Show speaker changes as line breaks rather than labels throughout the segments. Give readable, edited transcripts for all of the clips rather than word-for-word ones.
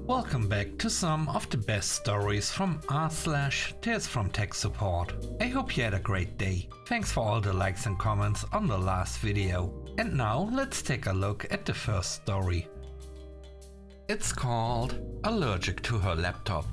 Welcome back to some of the best stories from r/TalesFromTechSupport. I hope you had a great day. Thanks for all the likes and comments on the last video. And now let's take a look at the first story. It's called Allergic to Her Laptop.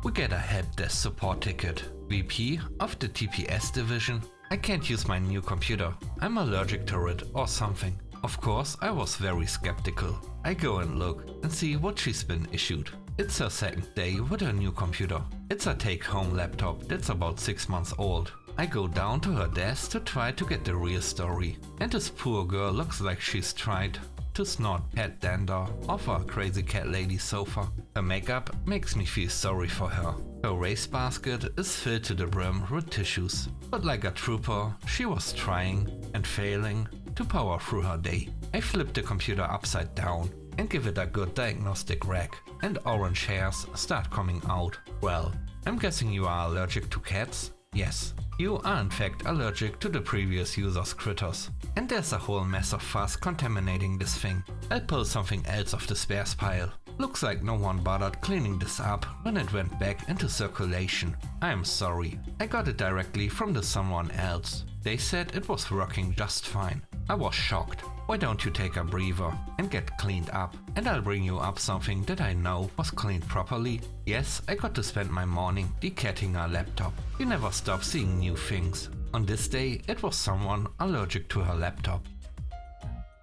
We get a help desk support ticket. VP of the TPS division. I can't use my new computer. I'm allergic to it or something. Of course, I was very skeptical. I go and look and see what she's been issued. It's her second day with her new computer. It's a take-home laptop that's about 6 months old. I go down to her desk to try to get the real story. And this poor girl looks like she's tried to snort pet dander off a crazy cat lady's sofa. Her makeup makes me feel sorry for her. Her wastebasket is filled to the brim with tissues. But like a trooper, she was trying and failing to power through her day. I flip the computer upside down and give it a good diagnostic rack, and orange hairs start coming out. Well, I'm guessing you are allergic to cats? Yes, you are in fact allergic to the previous user's critters. And there's a whole mess of fuss contaminating this thing. I'll pull something else off the spares pile. Looks like no one bothered cleaning this up when it went back into circulation. I'm sorry, I got it directly from the someone else. They said it was working just fine. I was shocked. Why don't you take a breather and get cleaned up, and I'll bring you up something that I know was cleaned properly. Yes, I got to spend my morning decatting our laptop. You never stop seeing new things. On this day, it was someone allergic to her laptop.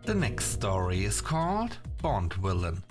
The next story is called Bond Villain.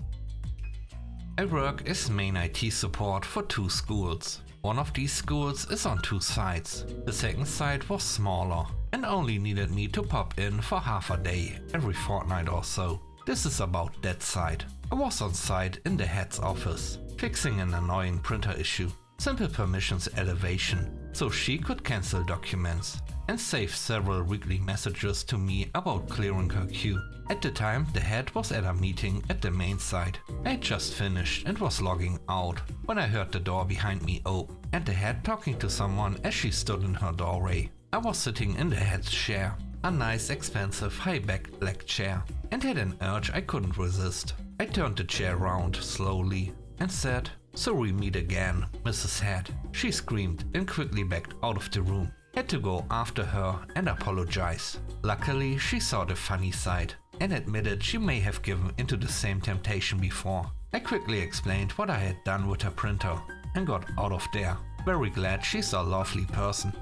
I work as main IT support for 2 schools. One of these schools is on 2 sites. The second site was smaller and only needed me to pop in for half a day every fortnight or so. This is about that site. I was on site in the head's office, fixing an annoying printer issue. Simple permissions elevation, so she could cancel documents and save several weekly messages to me about clearing her queue. At the time, the head was at a meeting at the main site. I had just finished and was logging out when I heard the door behind me open and the head talking to someone as she stood in her doorway. I was sitting in the head's chair, a nice expensive high-backed black chair, and had an urge I couldn't resist. I turned the chair round slowly and said, "So we meet again, Mrs. Head." She screamed and quickly backed out of the room. Had to go after her and apologize. Luckily, she saw the funny side and admitted she may have given into the same temptation before. I quickly explained what I had done with her printer and got out of there. Very glad she's a lovely person.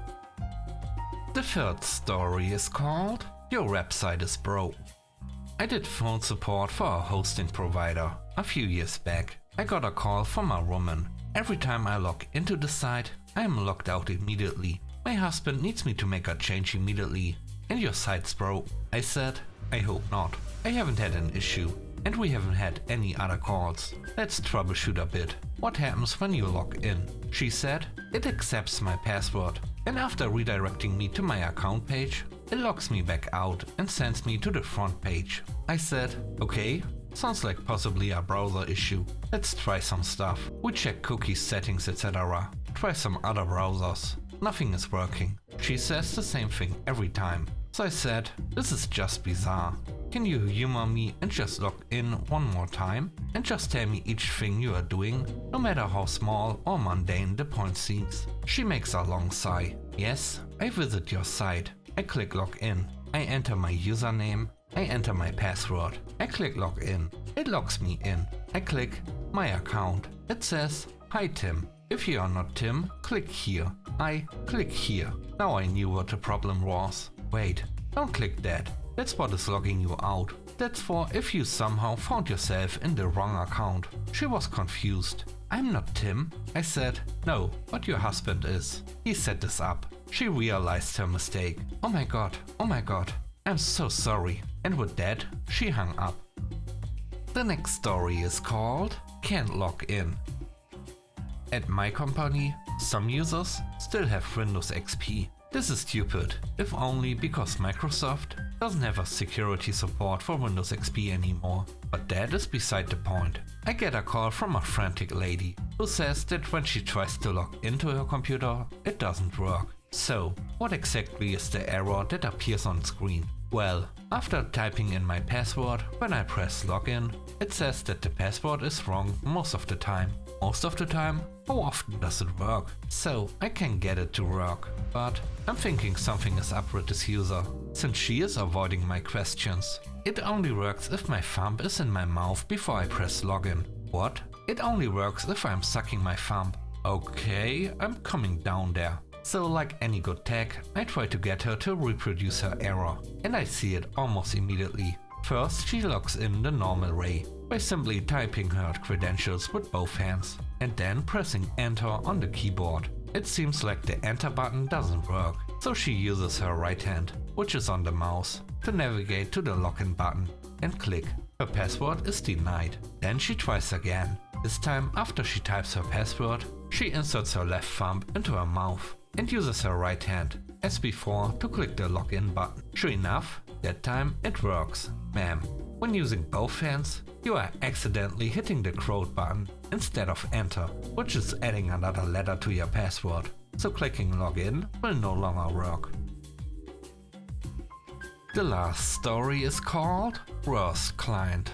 The third story is called Your Website is Broke. I did phone support for a hosting provider a few years back. I got a call from a woman. Every time I log into the site, I am logged out immediately. My husband needs me to make a change immediately, and your site's broke. I said, I hope not. I haven't had an issue, and we haven't had any other calls. Let's troubleshoot a bit. What happens when you log in? She said, it accepts my password, and after redirecting me to my account page, it logs me back out and sends me to the front page. I said, okay. Sounds like possibly a browser issue. Let's try some stuff. We check cookie settings, etc. Try some other browsers. Nothing is working. She says the same thing every time. So I said, this is just bizarre. Can you humor me and just log in one more time? And just tell me each thing you are doing, no matter how small or mundane the point seems. She makes a long sigh. Yes, I visit your site. I click login. I enter my username. I enter my password. I click login. It logs me in. I click my account. It says, hi Tim. If you are not Tim, click here. I click here. Now I knew what the problem was. Wait, don't click that. That's what is logging you out. That's for if you somehow found yourself in the wrong account. She was confused. I'm not Tim. I said, no, but your husband is. He set this up. She realized her mistake. Oh my god, I'm so sorry. And with that, she hung up. The next story is called Can't Log In. At my company, some users still have Windows XP. This is stupid, if only because Microsoft doesn't have a security support for Windows XP anymore. But that is beside the point. I get a call from a frantic lady who says that when she tries to log into her computer, it doesn't work. So, what exactly is the error that appears on screen? Well, after typing in my password, when I press login, it says that the password is wrong most of the time. Most of the time? How often does it work? So I can get it to work. But I'm thinking something is up with this user, since she is avoiding my questions. It only works if my thumb is in my mouth before I press login. What? It only works if I'm sucking my thumb. Okay, I'm coming down there. So like any good tech, I try to get her to reproduce her error, and I see it almost immediately. First, she logs in the normal way, by simply typing her credentials with both hands, and then pressing enter on the keyboard. It seems like the enter button doesn't work, so she uses her right hand, which is on the mouse, to navigate to the login button, and click. Her password is denied. Then she tries again. This time, after she types her password, she inserts her left thumb into her mouth and uses her right hand, as before, to click the login button. Sure enough, that time it works. Ma'am, when using both hands, you are accidentally hitting the quote button instead of enter, which is adding another letter to your password, so clicking login will no longer work. The last story is called Worst Client.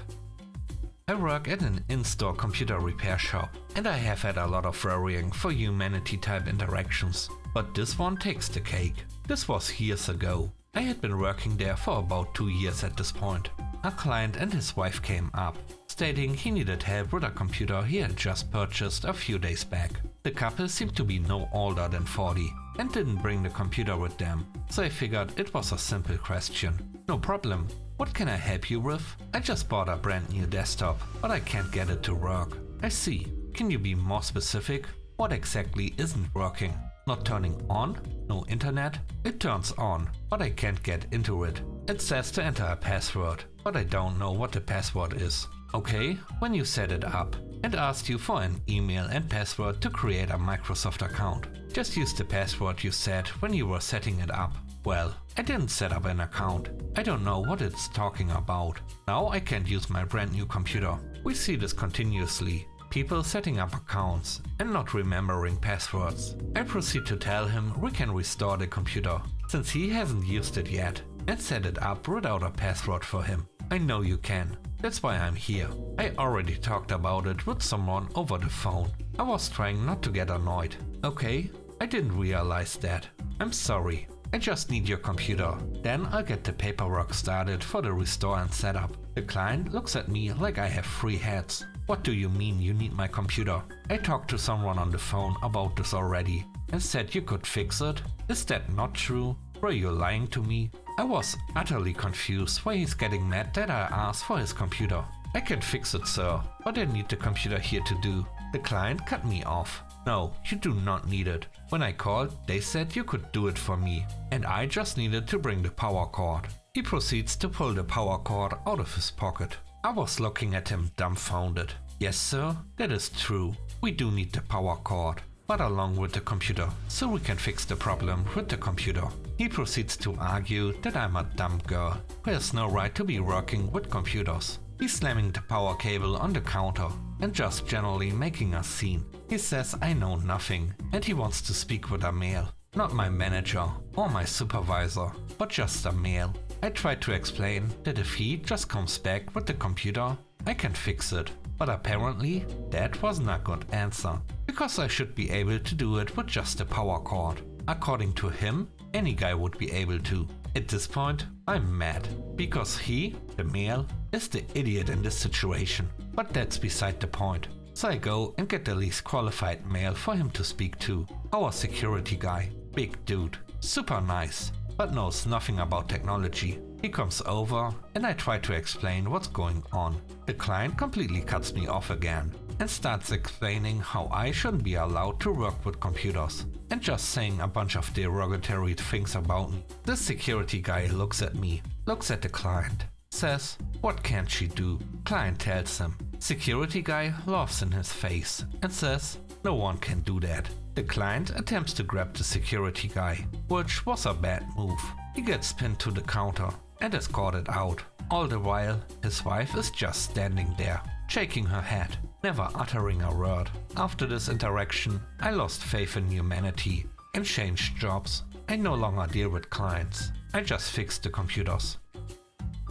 I work at an in-store computer repair shop, and I have had a lot of worrying for humanity type interactions, but this one takes the cake. This was years ago. I had been working there for about 2 years at this point. A client and his wife came up, stating he needed help with a computer he had just purchased a few days back. The couple seemed to be no older than 40 and didn't bring the computer with them, so I figured it was a simple question. No problem. What can I help you with? I just bought a brand new desktop, but I can't get it to work. I see. Can you be more specific? What exactly isn't working? Not turning on? No internet? It turns on, but I can't get into it. It says to enter a password, but I don't know what the password is. Okay, when you set it up, it asked you for an email and password to create a Microsoft account. Just use the password you set when you were setting it up. Well, I didn't set up an account. I don't know what it's talking about. Now I can't use my brand new computer. We see this continuously. People setting up accounts and not remembering passwords. I proceed to tell him we can restore the computer, since he hasn't used it yet, and set it up without a password for him. I know you can. That's why I'm here. I already talked about it with someone over the phone. I was trying not to get annoyed. Okay, I didn't realize that. I'm sorry. I just need your computer. Then I'll get the paperwork started for the restore and setup. The client looks at me like I have 3 heads. What do you mean you need my computer? I talked to someone on the phone about this already and said you could fix it. Is that not true? Were you lying to me? I was utterly confused why he's getting mad that I asked for his computer. I can fix it, sir, but I need the computer here to do. The client cut me off. No, you do not need it. When I called, they said you could do it for me, and I just needed to bring the power cord. He proceeds to pull the power cord out of his pocket. I was looking at him dumbfounded. Yes, sir, that is true. We do need the power cord, but along with the computer, so we can fix the problem with the computer. He proceeds to argue that I'm a dumb girl who has no right to be working with computers. He's slamming the power cable on the counter and just generally making a scene. He says I know nothing and he wants to speak with a male. Not my manager or my supervisor, but just a male. I tried to explain that if he just comes back with the computer, I can fix it. But apparently that wasn't a good answer, because I should be able to do it with just a power cord. According to him, any guy would be able to. At this point, I'm mad, because he, the male, is the idiot in this situation. But that's beside the point. So I go and get the least qualified male for him to speak to. Our security guy. Big dude. Super nice, but knows nothing about technology. He comes over and I try to explain what's going on. The client completely cuts me off again and starts explaining how I shouldn't be allowed to work with computers and just saying a bunch of derogatory things about me. The security guy looks at me, looks at the client, says, "What can't she do?" Client tells him. Security guy laughs in his face and says, "No one can do that." The client attempts to grab the security guy, which was a bad move. He gets pinned to the counter and escorted out. All the while, his wife is just standing there, shaking her head, never uttering a word. After this interaction, I lost faith in humanity and changed jobs. I no longer deal with clients. I just fix the computers.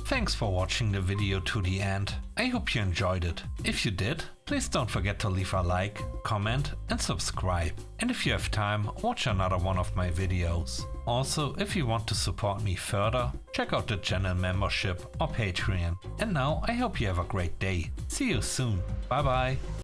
Thanks for watching the video to the end. I hope you enjoyed it. If you did, please don't forget to leave a like, comment and subscribe. And if you have time, watch another one of my videos. Also, if you want to support me further, check out the channel membership or Patreon. And now I hope you have a great day. See you soon. Bye bye.